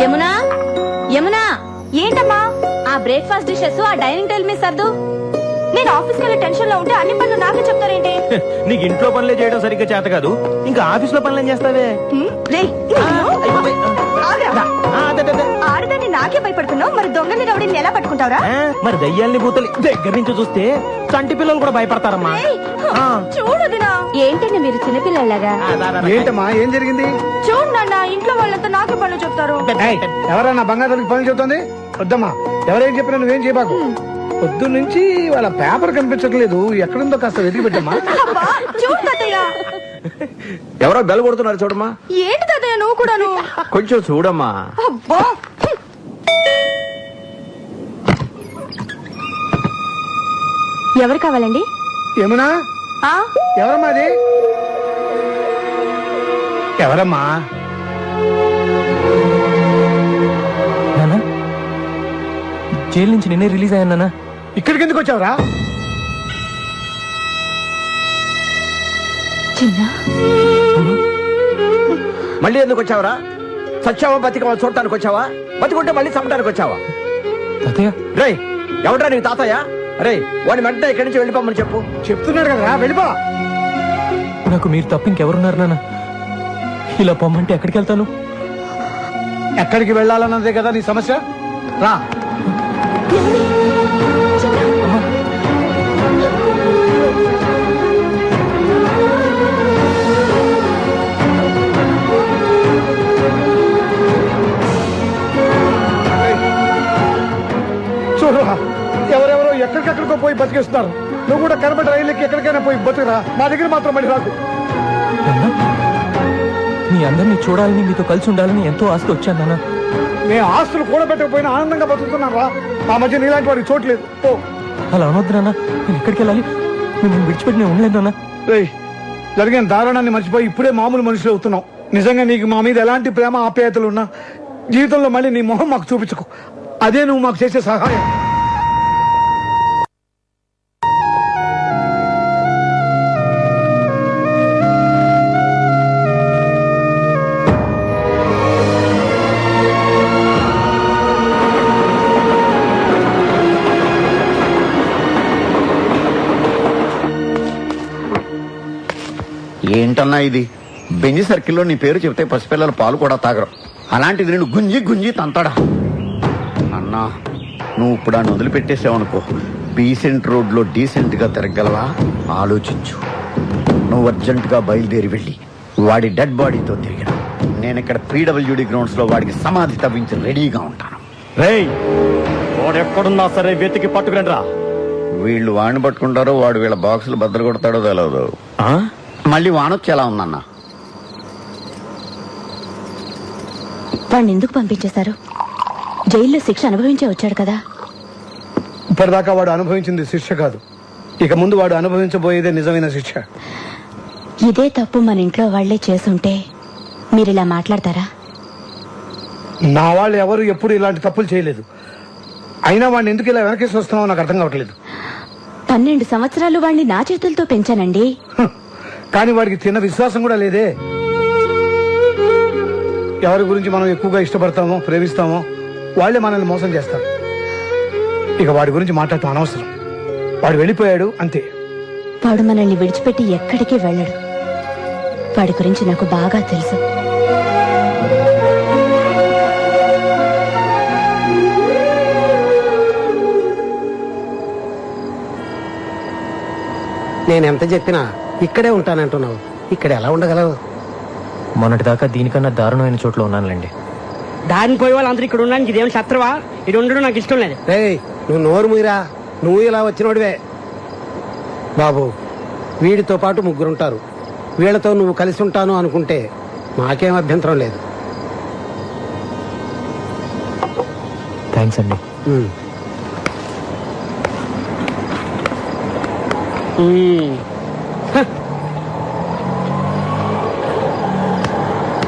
యమునా యమునా, ఏంటమ్మా? ఆ breakfast dishes ఆ డైనింగ్ టేబుల్ మీద సర్దు. నేను ఆఫీస్కి వెళ్ళి టెన్షన్ లో ఉంటే అన్ని పనులు నాకే చెప్తారేంటి? నీకు ఇంట్లో పనులే చేయడం సరిగ్గా చేత కాదు, ఇంకా ఆఫీస్ లో పనులేం చేస్తావే? ఆడదాన్ని నాకే భయపడుతున్నావు, మరి దొంగని రౌడీని ఎలా పట్టుకుంటావురా? మరి దయ్యాల్ని భూతలు దగ్గర నుంచి చూస్తే చంటి పిల్లలు కూడా భయపడతారమ్మా. చూడదునా. ఏంటండి మీరు చిన్నపిల్లలాగా? ఏంటమ్మా, ఏం జరిగింది? చూడు నాన్న, ఇంట్లో వాళ్ళంతా నాకే పనులు చెప్తారు. ఎవరన్నా బంగారానికి పనులు చెబుతుంది? వద్దమ్మా, ఎవరేం చెప్పినా నువ్వేం చేయబాకు. పొద్దు నుంచి వాళ్ళ పేపర్ కనిపించట్లేదు, ఎక్కడుందో కాస్త వెతికి పెట్టమ్మా. చూడు తాతయ్య, ఎవరో బెల్ కొడుతున్నారు చూడమ్మా. ఏంటి తాతయ్య నువ్వు కూడాను? కొంచెం చూడమ్మా. అబ్బా, ఎవరు కావాలండి? ఏమన్నా ఎవరమ్మా అది? ఎవరమ్మా? జైలు నుంచి నిన్నే రిలీజ్ అయ్యానా? ఇక్కడికి ఎందుకు వచ్చావురా? మళ్ళీ ఎందుకు వచ్చావరా? సచ్చావా బతికవా చూడటానికి వచ్చావా? బతికుంటే మళ్ళీ చంపడానికి వచ్చావా? రే, ఎవడ్రా నీకు తాతయ్య? రే, వాడిని వెంటనే ఇక్కడి నుంచి వెళ్ళిపోమని చెప్పు. చెప్తున్నాడు కదరా, వెళ్ళిపో. నాకు మీరు తప్ప ఇంకెవరున్నారు నాన్న? ఇలా పొమ్మంటే ఎక్కడికి వెళ్తాను? ఎక్కడికి వెళ్ళాలన్నదే కదా నీ సమస్య. రా. చూడరా, ఎవరెవరో ఎక్కడికెక్కడికో పోయి బతికేస్తున్నారు. నువ్వు కూడా కనబడి రైళ్ళకి ఎక్కడికైనా పోయి బతుకురా, మా దగ్గర మాత్రం మళ్ళీ రాకు. మీ అందరినీ చూడాలని, మీతో కలిసి ఉండాలని ఎంతో ఆశ వచ్చాను నాన్న. నేను ఆస్తులు కూడా పెట్టకపోయినా ఆనందంగా బతుకుతున్నాను రా. ఆ మధ్య నీలాంటి వాడికి చోట్లేదు. ఓ, అలా అనొద్దు నాన్న, నేను ఎక్కడికి వెళ్ళాలి? మిమ్మల్ని విడిచిపెట్టి నేను ఉండలేదు నాన్న. జరిగిన దారుణాన్ని మర్చిపోయి ఇప్పుడే మామూలు మనుషులు అవుతున్నావు. నిజంగా నీకు మా మీద ఎలాంటి ప్రేమ ఆప్యాయతలు ఉన్నా జీవితంలో మళ్ళీ నీ మొహం మాకు చూపించుకో. అదే నువ్వు మాకు చేసే సహాయం. ఏంటన్నా ఇది? బెంజి సర్కిల్లో నీ పేరు చెప్తే పసిపిల్లలు పాలు కూడా తాగరు, అలాంటిది నేను గుంజి గుంజి తంతాడా? అన్నా, నువ్వు ఇప్పుడు ఆ నదులు పెట్టేసావనుకో, డీసెంట్ రోడ్లో డీసెంట్ గా తిరగలవా? ఆలోచించు. నువ్వు అర్జెంట్ గా బయలుదేరి వెళ్ళి వాడి డెడ్ బాడీతో తిరిగిన నేను ఇక్కడ పీడబ్ల్యూడి గ్రౌండ్స్ లో వాడికి సమాధి తవ్వించి రెడీగా ఉంటాను. రేయ్, వాడు ఎక్కడున్నా సరే వెతికి పట్టుకురండి రా. వీళ్ళు వాడిని పట్టుకుంటారో వాడు వీళ్ళ బాక్సులు బద్దలు కొడతాడో తెలియదు. మళ్ళీ వానొచ్చి ఎలా ఉందన్నా? వాడిని ఎందుకు పంపించేశారు? జైల్లో శిక్ష అనుభవించే వచ్చాడు కదా. ఇప్పటిదాకా వాడు అనుభవించింది శిక్ష కాదు, ఇక ముందు వాడు అనుభవించబోయేదే నిజమైన శిక్ష. ఇదే తప్పు మన ఇంట్లో వాళ్లే చేసుంటే మీరిలా మాట్లాడతారా? నా వాళ్ళు ఎవరు ఎప్పుడు ఇలాంటి తప్పులు చేయలేదు. అయినా వాడిని ఎందుకు ఇలా వెనకేసి వస్తున్నావో నాకు అర్థం కావట్లేదు. 12 సంవత్సరాలు వాడిని నా చేతులతో పెంచానండి. కానీ వాడికి చిన్న విశ్వాసం కూడా లేదే. ఎవరి గురించి మనం ఎక్కువగా ఇష్టపడతామో ప్రేమిస్తామో వాళ్లే మనల్ని మోసం చేస్తారు. ఇక వాడి గురించి మాట్లాడటం అనవసరం. వాడు వెళ్ళిపోయాడు అంతే. వాడు మనల్ని విడిచిపెట్టి ఎక్కడికి వెళ్ళడు. వాడి గురించి నాకు బాగా తెలుసు. నేనెంత చెప్పినా ఇక్కడే ఉంటానంటున్నావు, ఇక్కడ ఎలా ఉండగలవు? మొన్నటిదాకా దీనికన్నా దారుణమైన చోట్ల ఉన్నానులేండి. దారిని పోయే వాళ్ళందరూ ఇక్కడ ఉన్నాను, ఇదేమి శత్రువా? ఇది ఉండడం నాకు ఇష్టం లేదు. నువ్వు నోరు మూయరా, నువ్వు ఇలా వచ్చినోడివే. బాబు, వీడితో పాటు 3 ఉంటారు. వీళ్లతో నువ్వు కలిసి ఉంటాను అనుకుంటే నాకేం అభ్యంతరం లేదు. థ్యాంక్స్ అండి.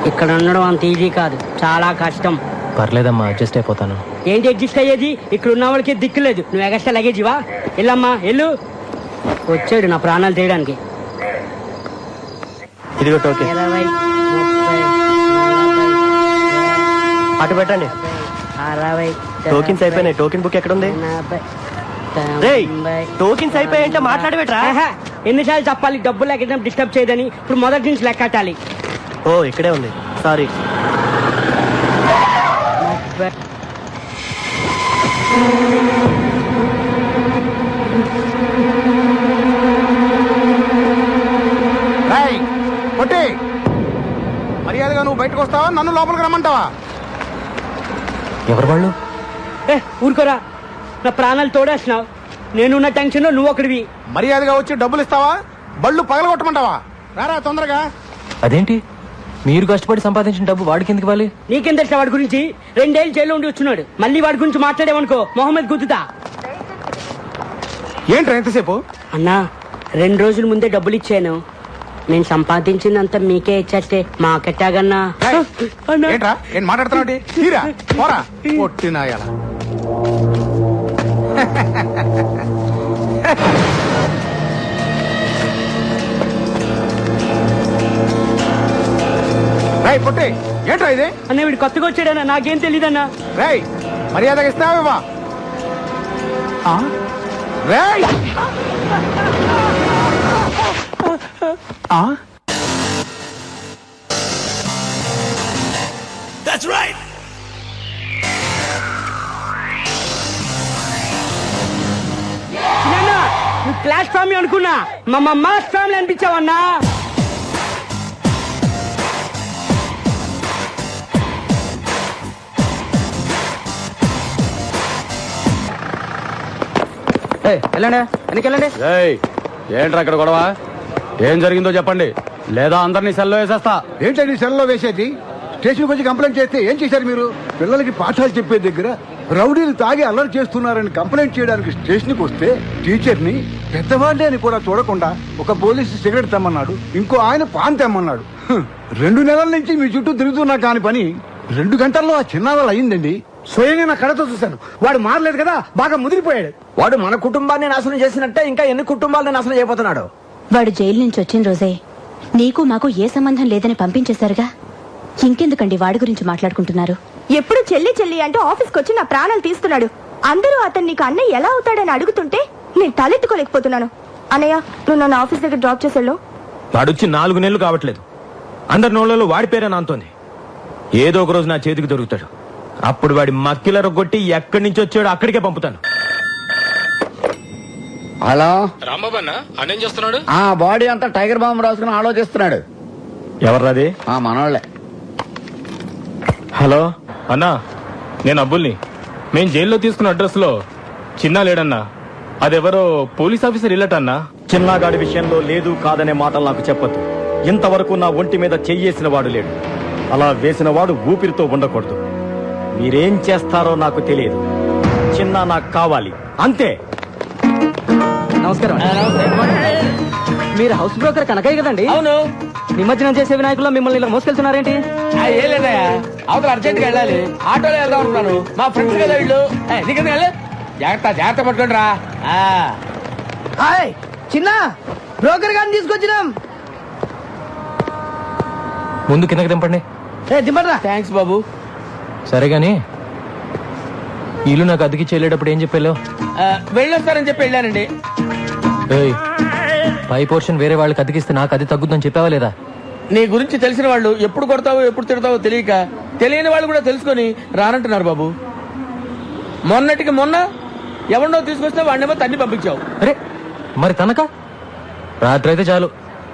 ఇక్కడ ఉండడం అంత ఈజీ కాదు, చాలా కష్టం. పర్లేదమ్మా, అడ్జస్ట్ అయిపోతాను. ఏంటి అడ్జస్ట్ అయ్యేది? ఇక్కడ ఉన్న వాళ్ళకి దిక్కు లేదు, నువ్వు ఎగస్ట్రా లగేజివా? వెళ్ళమ్మా వెళ్ళు. వచ్చాడు నా ప్రాణాలు తీయడానికి. ఇదిగో టోకెన్. 20, 30, 40, అటు పెట్టండి. 60 టోకెన్స్ అయిపోయినాయి. టోకెన్ బుక్ ఎక్కడ ఉంది? 80 రేయ్, టోకెన్స్ అయిపోయాయంటే మాట్లాడబెట్రా. ఎన్నిసార్లు చెప్పాలి డబ్బులు లెక్కడం డిస్టర్బ్ చేయదని? ఇప్పుడు మొదటి నుంచి లెక్కటాలి. ఓ ఇక్కడే ఉంది, సారీ. కొట్టి మర్యాదగా నువ్వు బయటకు వస్తావా, నన్ను లోపలికి రమ్మంటావా? ఎవరు వాళ్ళు? ఊరుకోరా, నా ప్రాణాలు తోడేస్తున్నావు. నేనున్న టెన్షన్ లో నువ్వు ఒకటివి. మర్యాదగా వచ్చి డబ్బులు ఇస్తావా, బళ్ళు పగలగొట్టమంటావా? రారా తొందరగా. అదేంటి, మీరు కష్టపడి సంపాదించిన డబ్బు వాడికి ఎందుకు ఇవ్వాలి? నీకేం తెలుసా వాడి గురించి? 2 ఏళ్ళు జైల్లో ఉండి వచ్చున్నాడు. మళ్ళీ వాడి గురించి మాట్లాడేవనుకో మొహమ్మద్ గుద్దుతా. ఏంట్రా ఎంతసేపు? అన్నా, 2 రోజుల ముందే డబ్బులు ఇచ్చాను. నేను సంపాదించిందంతా మీకే ఇచ్చేస్తే మాకెట్టాగన్నా. ఏంట్రా ఏం మాట్లాడుతున్నావు? తీరా పోరా కొట్టినాయాల. రై పొట్టి, ఏంట్రా ఇది? అన్న వీడు కొత్తగా వచ్చాడన్నా, నాకేం తెలీదన్నా. రై మర్యాదగా ఇస్తావా? రై చిన్నన్నా, నువ్వు క్లాస్ ఫ్యామిలీ అనుకున్నా, మా మాస్ ఫ్యామిలీ అనిపించావన్నా. వెళ్ళండి వెనకెళ్ళండి. ఏంట్రా ఇక్కడ గొడవ? ఏం జరిగిందో చెప్పండి, లేదా అందరినీ సెల్లో వేసేస్తా. ఏంటండి సెల్లో వేసేది? స్టేషన్కి వచ్చి కంప్లైంట్ చేస్తే ఏం చేశారు మీరు? పిల్లలకి పాఠాలు చెప్పే దగ్గర రౌడీలు తాగి అల్లరి చేస్తున్నారని కంప్లైంట్ చేయడానికి స్టేషన్కి వస్తే టీచర్ని పెద్దవాళ్ళే అని కూడా చూడకుండా ఒక పోలీసు సిగరెట్ తెమ్మన్నాడు, ఇంకో ఆయన పాన్ తెమ్మన్నాడు. 2 నెలల నుంచి మీ చుట్టూ తిరుగుతున్నా కాని పని 2 గంటల్లో ఆ చిన్నావాళ్ళు అయిందండి. స్వయంగా నా కళతో చూశాను. వాడు మారలేదు కదా, బాగా ముదిరిపోయాడు. వాడు మన కుటుంబాన్ని నాశనం చేసినట్టే ఇంకా ఎన్ని కుటుంబాలను నాశనం చేయబోతున్నాడు. వాడు జైలు నుంచి వచ్చిన రోజే నీకు మాకు ఏ సంబంధం లేదని పంపించేశారుగా. ఇంకెందుకండి వాడి గురించి మాట్లాడుకుంటున్నారు? ఎప్పుడు చెల్లి చెల్లి అంటూ ఆఫీస్కి వచ్చి నా ప్రాణాలు తీస్తున్నాడు. అందరూ అతను నీకు అన్నయ్య ఎలా అవుతాడని అడుగుతుంటే నేను తలెత్తుకోలేకపోతున్నాను. అన్నయ్య, నువ్వు నన్ను ఆఫీస్ దగ్గర డ్రాప్ చేసేళ్ళు. వాడొచ్చి 4 నెలలు కావట్లేదు. అందరి నోళ్ళలో వాడి పేరే నాంతోంది. ఏదో ఒక రోజు నా చేతికి దొరుకుతాడు. అప్పుడు వాడి మక్కిల రొగ్గొట్టి ఎక్కడి నుంచి వచ్చాడో అక్కడికే పంపుతాను. హలో రాంబాబు అన్న, అన్నేం చేస్తున్నాడు? ఆ బాడీ అంతా టైగర్ బాంబు రాసుకుని ఆలోచిస్తున్నాడు. ఎవర్రాది? మనోళ్లే. హలో అన్నా, నేను అబ్బుల్ని. మేం జైల్లో తీసుకున్న అడ్రస్ లో చిన్నా లేడన్నా. అదెవరో పోలీస్ ఆఫీసర్ ఇల్లట అన్నా. చిన్నగాడి విషయంలో లేదు కాదనే మాటలు నాకు చెప్పొద్దు. ఇంతవరకు నా ఒంటి మీద చెయ్యేసిన వాడు లేడు. అలా వేసిన వాడు ఊపిరితో ఉండకూడదు. మీరేం చేస్తారో నాకు తెలియదు. చిన్న నాకు కావాలి, అంతే. నమస్కారం. మీరు హౌస్ బ్రోకర్ కనకయ్య కదండి? అవును. నిమజ్జనం చేసే వినాయకుల్లో మిమ్మల్ని ఇలా మోసుకెళ్తున్నారేంటి? ఏం లేదయ్యా, అవతల అర్జెంట్ గా వెళ్ళాలి. ఆటోలో వెళ్దాం అనుకున్నాను. మా ఫ్రెండ్స్ కదా వీళ్ళు. నీకెందుకు వెళ్ళి జాగ్రత్త పట్టుకోండి రా. చిన్న బ్రోకర్ గారిని తీసుకొచ్చినాం. ముందు కిందకి దింపండి. దింపరా. థ్యాంక్స్ బాబు. సరే గాని ఇల్లు నాకు అద్దెకి చెల్లేటప్పుడు ఏం చెప్పాలో? వెళ్ళొస్తారని చెప్పి వెళ్ళానండి. పై పోర్షన్ వేరే వాళ్ళకి అద్దెకిస్తే నాకు అది తగ్గుతుందని చెప్పావా లేదా? నీ గురించి తెలిసిన వాళ్ళు ఎప్పుడు కొడతావో ఎప్పుడు తిడతావో తెలియక తెలియని వాళ్ళు కూడా తెలుసుకొని రానంటున్నారు బాబు. మొన్నటికి మొన్న ఎవరినో తీసుకొస్తే వాడినేమో తన్ని పంపించావు. అరే మరి తనక రాత్రి అయితే చాలు,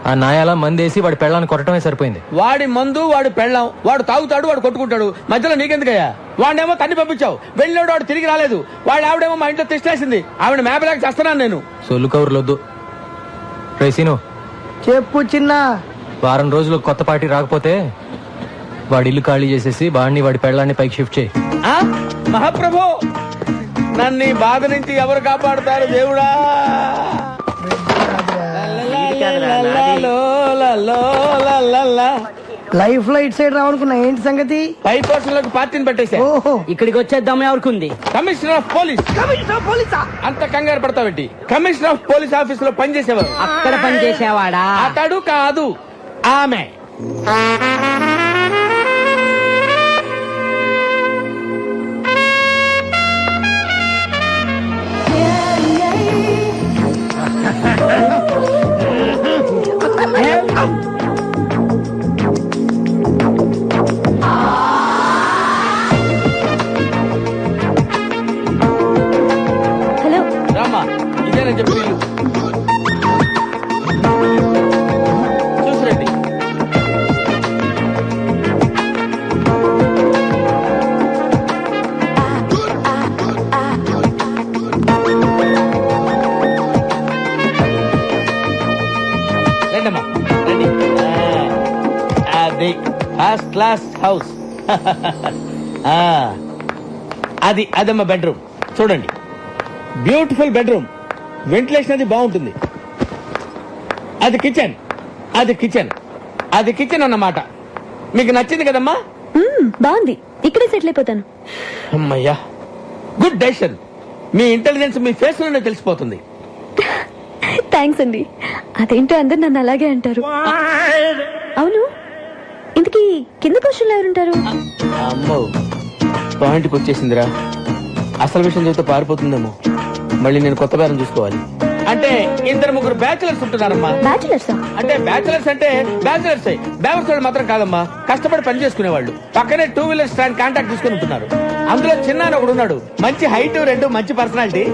ఆ నాయాల మందేసి వాడి పెళ్ళాన్ని కొట్టడమే సరిపోయింది. వాడి మందు, వాడు పెళ్ళాం, వాడు తాగుతాడు, వాడు కొట్టుకుంటాడు. మధ్యలో నీకెందుకయ్యా? వాడినేమో తన్ని పంపించావు. వెళ్ళినాడు, వాడు తిరిగి రాలేదు. వాడు ఆవిడేమో మా ఇంట్లో తెచ్చేసింది. ఆవిడ మేపలేక చేస్తున్నాను నేను. సొల్లు కౌరులొద్దు. రేసీను చెప్పు చిన్న. వారం రోజులు కొత్త పార్టీ రాకపోతే వాడి ఇల్లు ఖాళీ చేసేసి వాడిని వాడి పెళ్ళాన్ని పైకి షిఫ్ట్ చేయి. మహాప్రభు, నన్ను ఈ బాధ నుంచి ఎవరు కాపాడుతారు దేవుడా? లైఫ్ లో ఇటు సైడ్ రావనుకున్నా, ఏంటి సంగతి? పై పోర్షన్ లోకి పార్టీని పెట్టేసా. ఇక్కడికి వచ్చేద్దాం ఎవరికి? Commissioner of police. అంత కంగారు పడతావేంటి? కమిషనర్ ఆఫ్ పోలీస్ ఆఫీస్ లో పనిచేసేవారు. అక్కడ పని చేసేవాడా? అతడు కాదు, ఆమె. హలో. రామ్మా, ఇదేనని చెప్పి వీళ్ళు చూసిరండి. రండమ్మా, రండి. అది ఫస్ట్ క్లాస్ హౌస్. అదమ్మా బెడ్రూమ్. చూడండి, బ్యూటిఫుల్ బెడ్రూమ్. వెంటిలేషన్ అది బాగుంటుంది. అది కిచెన్, అది కిచెన్, అది కిచెన్ అన్నమాట. మీకు నచ్చింది కదమ్మా? బాగుంది, ఇక్కడే సెటిల్ అయిపోతాను. అమ్మయ్యా, గుడ్ డెసిషన్. మీ ఇంటెలిజెన్స్ మీ ఫేస్ లోనే తెలిసిపోతుంది. థ్యాంక్స్ అండి. అదేంటో అందరు నన్ను అలాగే అంటారు. అవును, ఇంతకీ కింద పోస్టుల్లో ఎవరుంటారు? అమ్మో, పాయింట్కి వచ్చేసిందిరా. అసలు విషయం చెబితే పారిపోతుందేమో. మళ్ళీ నేను కొత్త బేరం చూసుకోవాలి. అంటే 2-3 బ్యాచులర్స్ ఉంటున్నారమ్మా. బ్యాచులర్సా? అంటే బ్యాచులర్స్ అంటే బ్యాచులర్స్ బ్యాచులర్స్ వాళ్ళు మాత్రం కాదమ్మా, కష్టపడి పని చేసుకునే వాళ్ళు. పక్కనే 2 వీలర్ స్టాండ్ కాంటాక్ట్ తీసుకుని ఉంటున్నారు. అందులో చిన్న అని ఒకడు ఉన్నాడు. మంచి హైట్, 2 మంచి పర్సనాలిటీ,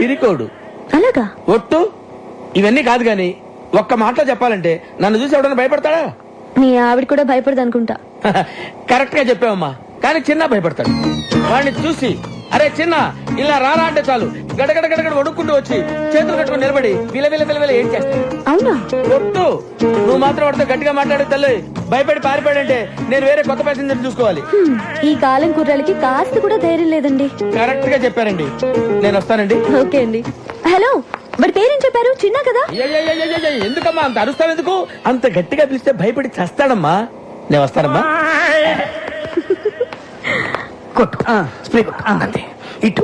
ఇరికోడు. అలాగా? ఒట్టు. ఇవన్నీ కాదు గాని ఒక్క మాటలో చెప్పాలంటే నన్ను చూసి ఎవడన్నా భయపడతాడా? నీ ఆవిడ కూడా భయపడదు అనుకుంటా. కరెక్ట్ గా చెప్పావమ్మా. కానీ చిన్న భయపడతాడు. వాడిని చూసి అరే చిన్న ఇలా రారా అంటే చాలు గడగడ గడగడ వడుక్కుంటూ వచ్చి చేతులు కట్టుకుని నిలబడి విలవిల ఏం చేస్తాడు? అవునా? ఒట్టు. నువ్వు మాత్రం వాడితో గట్టిగా మాట్లాడే తల్లి భయపడి పారిపోయాడంటే నేను వేరే కొత్త ప్యాసింజర్ చూసుకోవాలి. ఈ కాలం కుర్రాలకి కాస్త కూడా ధైర్యం లేదండి. కరెక్ట్ గా చెప్పారండి. నేను వస్తానండి. ఓకే అండి. హలో, వాడి పేరేం చెప్పారు? చిన్న కదా? ఎందుకమ్మా అంత అరుస్తావు? ఎందుకు అంత గట్టిగా పిలిస్తే భయపడి చస్తాడమ్మా. నేను వస్తానమ్మా. కొట్టు స్ప్రే కొట్టు అంతే. ఇటు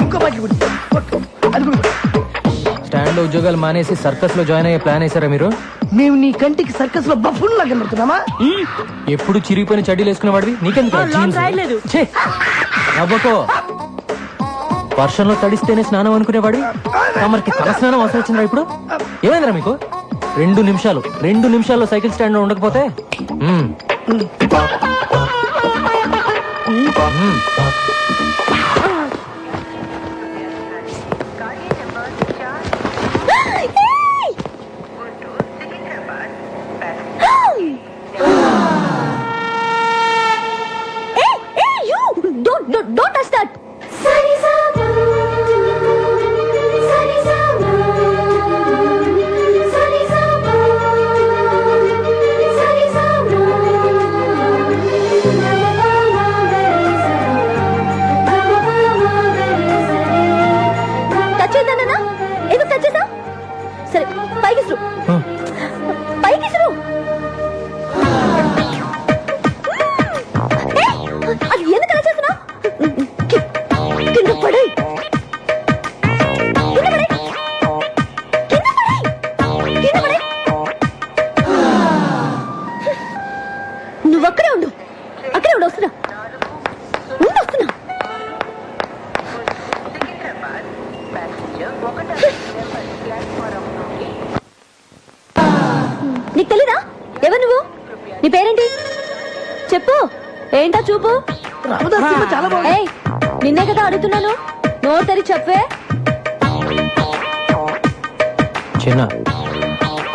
ఇంకో బాటి కొట్టు. అది కూడా స్టాండ్ లో ఉద్యోగాలు మానేసి సర్కస్ లో జాయిన్ అయ్యే ప్లాన్ వేసారా మీరు? మేము నీ కంటికి సర్కస్ లో బఫూన్ లాగా కనబడుతున్నామా? ఎప్పుడు చిరిగిపోయిన చడ్డీలు వేసుకునేవాడివి, నీకెందుకు? అవ్వకో, వర్షంలో తడిస్తేనే స్నానం అనుకునేవాడి తమరికి తల స్నానం అవసరం వచ్చిందా ఇప్పుడు? ఏమైందిరా మీకు? 2 నిమిషాల్లో సైకిల్ స్టాండ్ లో ఉండకపోతే Don't touch that. సరే, పైకి అది ఎందుకు అలా చేస్తున్నా? కింద పడే నువ్వు అక్కడే ఉండు. వస్తున్నా. నీకు తెలీదా? ఎవరు నువ్వు? నీ పేరేంటి చెప్పు. ఏంటా చూపు? ఏయ్, నిన్నే కదా అడుగుతున్నాను. నోరు తెరి చెప్పే. చిన్న.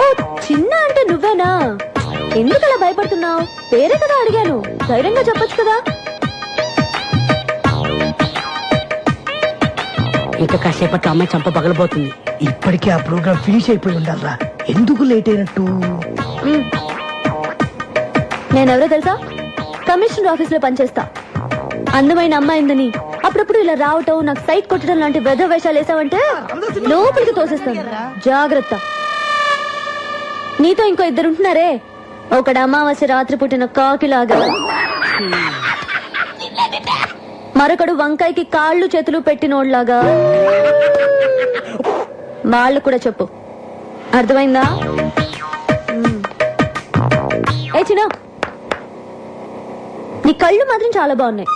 ఓ, చిన్న అంటే నువ్వేనా? ఎందుకలా భయపడుతున్నావు? పేరే కదా అడిగాను, ధైర్యంగా చెప్పొచ్చు కదా. ఇంకా కాసేపట్లో అమ్మాయి చంప పగలబోతుంది. ఇప్పటికే ఆ ప్రోగ్రామ్ ఫినిష్ అయిపోయి ఉండాలరా. ఎందుకు లేట్ అయినట్టు? నేనెవరో తెలుసా? కమిషనర్ ఆఫీస్ లో పనిచేస్తా. అందమైన అమ్మాయిందని అప్పుడప్పుడు ఇలా రావటం, నాకు సైట్ కొట్టడం లాంటి వెధ వేషాలు వేసావంటే లోపలికి తోసేస్తాను. జాగ్రత్త. నీతో ఇంకో 2 ఉంటున్నారే, ఒకడు అమావాస్య రాత్రి పుట్టిన కాకిలాగా, మరొకడు వంకాయకి కాళ్ళు చేతులు పెట్టినోడ్లాగా. వాళ్ళు కూడా చెప్పు, అర్థమైందా? ఏ చిన్న, నీ కళ్ళు మాత్రం చాలా బాగున్నాయి.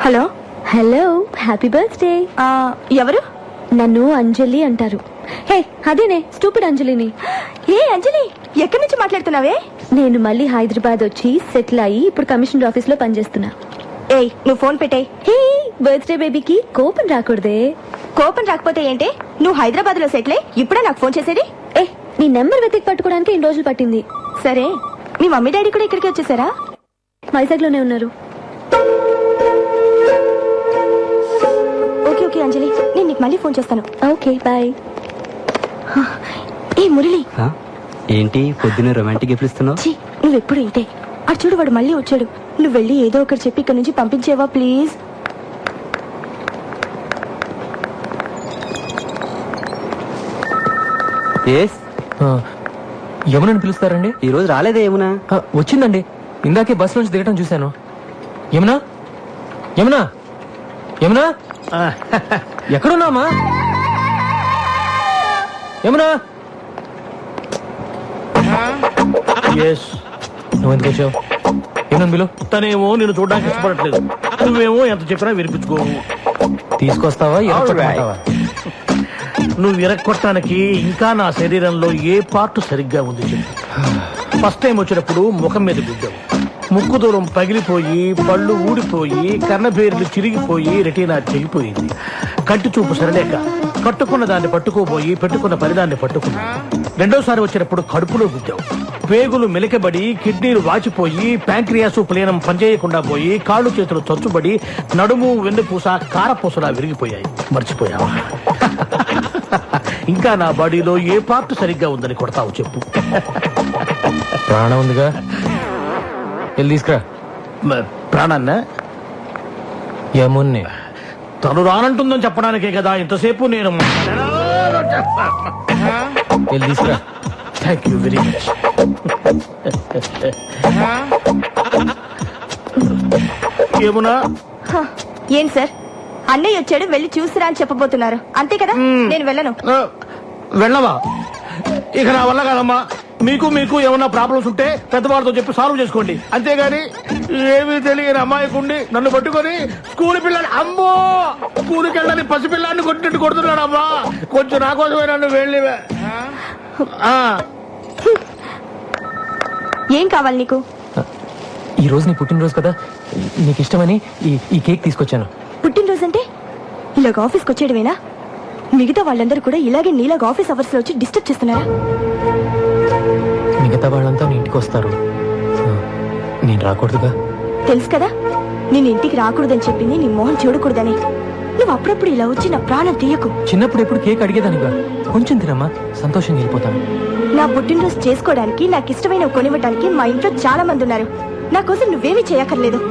Hello hello, happy birthday. ఎవరు? నన్ను అంజలి అంటారు. హే, అదేనే స్టూపిడ్ అంజలిని. ఏ అంజలి, ఎక్కడి నుంచి మాట్లాడుతున్నావే? నేను మళ్ళీ హైదరాబాద్ వచ్చి సెటిల్ అయ్యి ఇప్పుడు కమిషనర్ ఆఫీస్ లో పనిచేస్తున్నా. ఏయ్, నువ్వు ఫోన్ పెట్టేయ్. హే, బర్త్డే బేబీకి కోపం రాకూడదే. కోపం రాకపోతే ఏంటే? నువ్వు హైదరాబాద్ లో సెటిల్ అయ్యి ఇప్పుడే నాకు ఫోన్ చేసేది? నీ నెంబర్ వెతికి పట్టుకోవడానికి ఇన్ని రోజులు పట్టింది. సరే, మీ మమ్మీ డాడీ కూడా ఇక్కడికి వచ్చేసారా? వైజాగ్ లోనే ఉన్నారు. ఓకే ఓకే అంజలి, నేను నీకు మళ్ళీ ఫోన్ చేస్తాను. Okay, bye. ఏ మురళి, ఏంటి పొద్దున్న రొమాంటిక్ గిఫ్ట్ ఇస్తున్నావు? నువ్వెప్పుడు ఇంతే. అటు చూడు, వాడు మళ్ళీ వచ్చాడు. నువ్వు వెళ్ళి ఏదో ఒకటి చెప్పి ఇక్కడ నుంచి పంపించేవా ప్లీజ్? యమునని పిలుస్తారండి? ఈ రోజు రాలేదే యమునా? వచ్చిందండి, ఇందాకే బస్ నుంచి దిగటం చూశాను. యమునా, యమునా, యమునా, ఎక్కడున్నామా? యమునా, నువ్వు ఎందుకు వచ్చావు? ఏమన్నా బిలు? తనేమో నేను చూడడానికి ఇష్టపడట్లేదు, నువ్వేమో ఎంత చెప్పినా వినిపించుకోవు. తీసుకొస్తావా? నువ్వు విరక్కొట్టడానికి ఇంకా నా శరీరంలో ఏ పార్ట్ సరిగ్గా ఉంది చెప్పు. ఫస్ట్ టైం వచ్చినప్పుడు ముఖం మీద గుద్దావు, ముక్కు దూరం పగిలిపోయి పళ్ళు ఊడిపోయి కర్ణభేరులు చిరిగిపోయి రెటీనా చెగిపోయింది. కంటి చూపు సరలేక కట్టుకున్న దాన్ని పట్టుకోబోయి పెట్టుకున్న పరిదాన్ని పట్టుకున్నా. రెండోసారి వచ్చినప్పుడు కడుపులో గుద్దావు, పేగులు మెలికబడి కిడ్నీలు వాచిపోయి ప్యాంక్రియాసు ప్లీనం పనిచేయకుండా పోయి కాళ్ళు చేతులు చచ్చుబడి నడుము వెన్నుపూస కారపూసలా విరిగిపోయాయి. మర్చిపోయావా? ఇంకా నా బాడీలో ఏ పార్ట్ సరిగ్గా ఉందని కొడతావు చెప్పు. ప్రాణం ఉందిగా, వెళ్ళి తీసుకురా. ప్రాణాన్న? యమున్ని. తను రానంటుందని చెప్పడానికే కదా ఇంతసేపు నేను. వెళ్ళి తీసుకురా. Thank you very much. ఏమునా? ఏం సార్, అన్నయ్య వచ్చాడు, వెళ్ళి చూసిరా అని చెప్పబోతున్నారు అంతే కదా? నేను వెళ్ళను. వెళ్ళవా? ఇక నా వల్ల కాదమ్మా. మీకు మీకు ఏమన్నా ప్రాబ్లమ్స్ ఉంటే పెద్దవాళ్ళతో చెప్పి సాల్వ్ చేసుకోండి, అంతేగాని ఏమీ తెలియని అమ్మాయికుండి నన్ను పట్టుకొని స్కూల్ పిల్లని, అమ్మో స్కూల్కి వెళ్ళని పసిపిల్లాన్ని కొట్టినట్టు కొడుతున్నాడు అమ్మా. కొంచెం నా కోసమే నన్ను వెళ్ళి. ఏం కావాలి నీకు? ఈ రోజు నీ పుట్టినరోజు కదా, నీకు ఇష్టమని ఈ కేక్ తీసుకొచ్చాను. పుట్టినరోజు అంటే ఇలాగ ఆఫీస్కి వచ్చేయడమేనా? మిగతా వాళ్ళందరూ కూడా ఇలాగే నీలాగా ఆఫీస్ అవర్స్ లో వచ్చి డిస్టర్బ్ చేస్తున్నారా? మిగతా వాళ్ళంతా నీ ఇంటికి వస్తారు, నేను రాకూడదుగా? తెలుసు కదా, నేను ఇంటికి రాకూడదని చెప్పింది నీ మొహం చూడకూడదని. నువ్వు అప్పుడప్పుడు ఇలా వచ్చి నా ప్రాణం తీయకు. చిన్నప్పుడు ఎప్పుడు కేక్ అడిగేదానిగా, కొంచెం తినమ్మా, సంతోషంగా వెళ్ళిపోతాను. నా పుట్టినరోజు చేసుకోవడానికి, నాకు ఇష్టమైన కొనివ్వడానికి మా ఇంట్లో చాలా మంది ఉన్నారు. నా కోసం నువ్వేమీ చేయక్కర్లేదు.